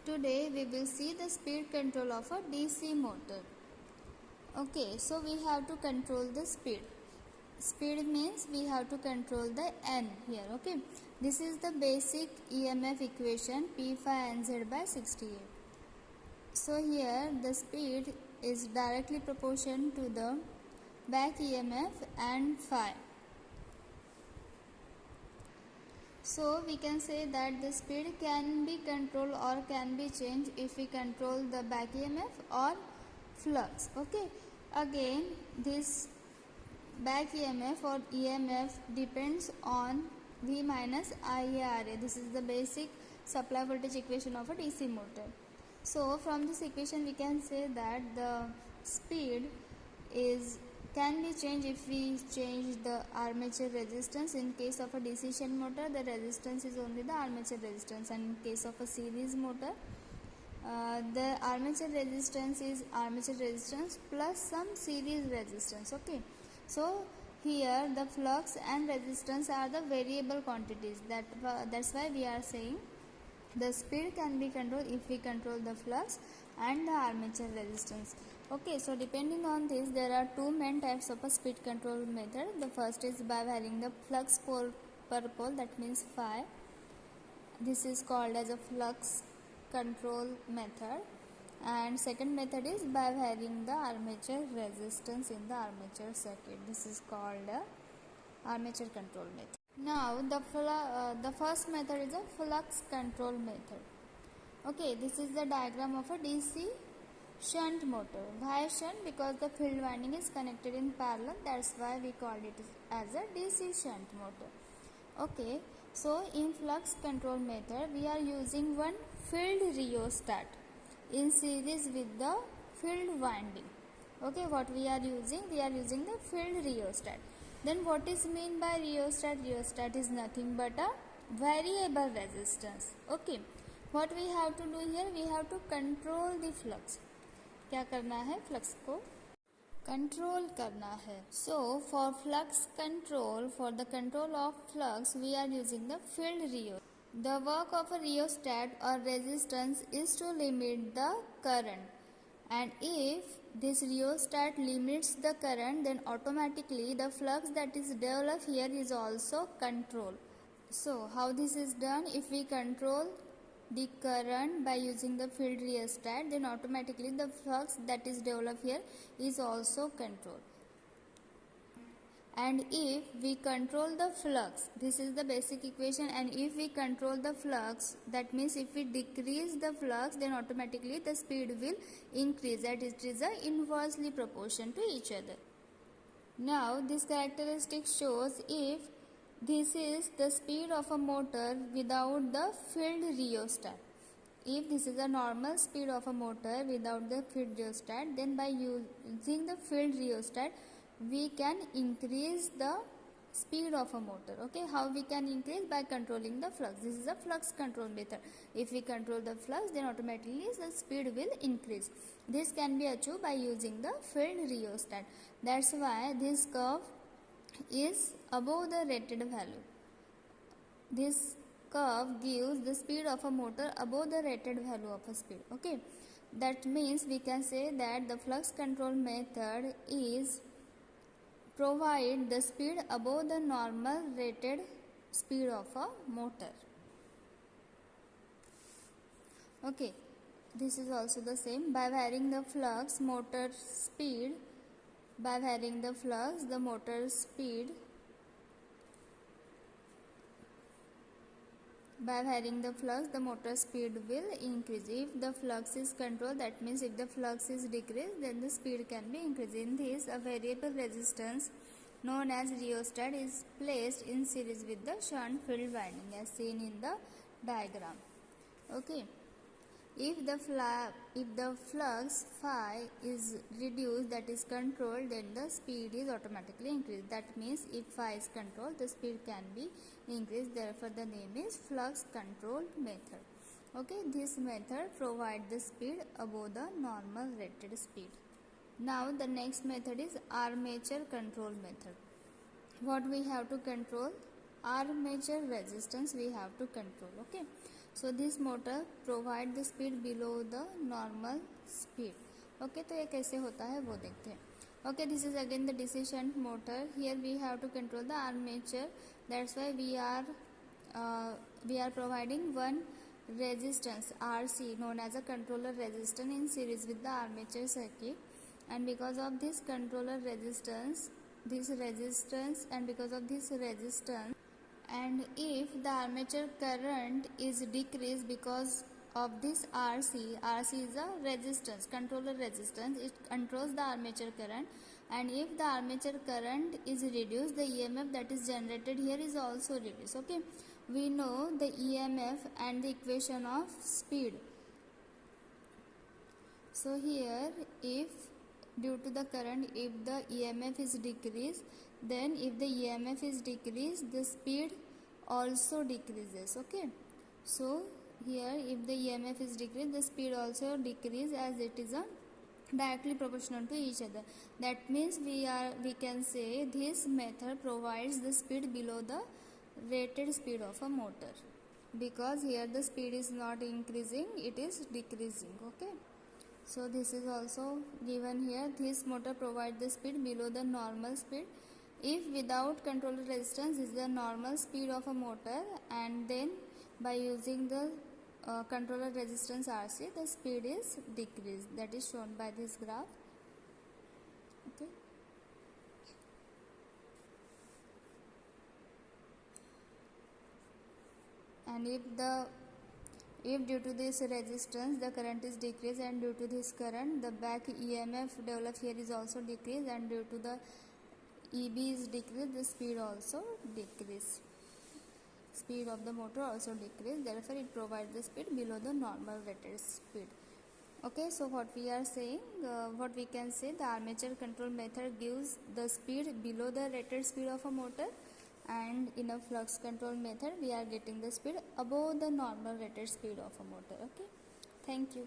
Today we will see the speed control of a DC motor. Okay, so we have to control the speed. Speed means we have to control the N here. Okay, this is the basic EMF equation P phi NZ by 68. So here the speed is directly proportional to the back EMF and phi. So we can say that the speed can be controlled or can be changed if we control the back EMF or flux. Okay, again this back EMF or EMF depends on V minus IaRa. This is the basic supply voltage equation of a DC motor. So from this equation we can say that the speed can be changed if we change the armature resistance. In case of a DC shunt motor, the resistance is only the armature resistance, and in case of a series motor, the armature resistance is armature resistance plus some series resistance. Okay, so here the flux and resistance are the variable quantities. That's why we are saying the speed can be controlled if we control the flux and the armature resistance. Okay, so depending on this, there are two main types of a speed control method. The first is by varying the flux per pole, that means phi. This is called as a flux control method. And second method is by varying the armature resistance in the armature circuit. This is called armature control method. Now the first method is a flux control method. Okay, this is the diagram of a DC shunt motor. Why shunt? Because the field winding is connected in parallel. That's why we called it as a DC shunt motor. Okay, so in flux control method we are using one field rheostat in series with the field winding. Okay, what we are using? We are using the field rheostat. Then what is mean by rheostat? Rheostat is nothing but a variable resistance. Okay, what we have to do here? We have to control the flux. क्या करना है? Flux को control करना है. So for flux control, for the control of flux, we are using the field rheostat. The work of a rheostat or resistance is to limit the current, and if this rheostat limits the current, then automatically the flux that is developed here is also controlled. So how this is done? If we control the current by using the field rheostat, then automatically the flux that is developed here is also controlled. And if we control the flux, this is the basic equation, and if we control the flux, that means if we decrease the flux, then automatically the speed will increase, that it is a inversely proportion to each other. Now this characteristic shows if this is the speed of a motor without the field rheostat. If this is a normal speed of a motor without the field rheostat, then by using the field rheostat, we can increase the speed of a motor. Okay, how we can increase? By controlling the flux. This is a flux control method. If we control the flux, then automatically the speed will increase. This can be achieved by using the field rheostat. That's why this curve is above the rated value. This curve gives the speed of a motor above the rated value of a speed. Okay, that means we can say that the flux control method is provide the speed above the normal rated speed of a motor. Okay, this is also the same. By varying the flux, motor speed, by varying the flux, the motor speed, by varying the flux, the motor speed will increase. If the flux is controlled, that means if the flux is decreased, then the speed can be increased. In this, a variable resistance known as rheostat is placed in series with the shunt field winding as seen in the diagram. Okay. If the flux phi is reduced, that is controlled, then the speed is automatically increased. That means if phi is controlled, the speed can be increased. Therefore, the name is flux control method. Okay, this method provides the speed above the normal rated speed. Now the next method is armature control method. What we have to control? Armature resistance we have to control. Okay. So this motor provide the speed below the normal speed. Okay, तो ये कैसे होता है वो देखते हैं. Okay, this is again the DC shunt motor. Here we have to control the armature. That's why we are providing one resistance RC known as a controller resistance in series with the armature circuit. And because of this controller resistance, and because of this resistance, and if the armature current is decreased because of this RC is a resistance, controller resistance, it controls the armature current, and if the armature current is reduced, the EMF that is generated here is also reduced. Okay, we know the EMF and the equation of speed. So here, if due to the current, if the EMF is decreased, then if the EMF is decreased, the speed also decreases. Okay, so here if the EMF is decreased, the speed also decreases, as it is a directly proportional to each other. That means we can say this method provides the speed below the rated speed of a motor, because here the speed is not increasing, it is decreasing. Okay, so this is also given here. This motor provides the speed below the normal speed if without controller resistance is the normal speed of a motor, and then by using the controller resistance RC, the speed is decreased. That is shown by this graph. Okay, and if due to this resistance the current is decreased, and due to this current the back EMF developed here is also decreased, and due to the EB is decreased, the speed also decrease. Speed of the motor also decrease. Therefore, it provides the speed below the normal rated speed. Okay, so what we are saying, what we can say, the armature control method gives the speed below the rated speed of a motor, and in a flux control method we are getting the speed above the normal rated speed of a motor. Okay, thank you.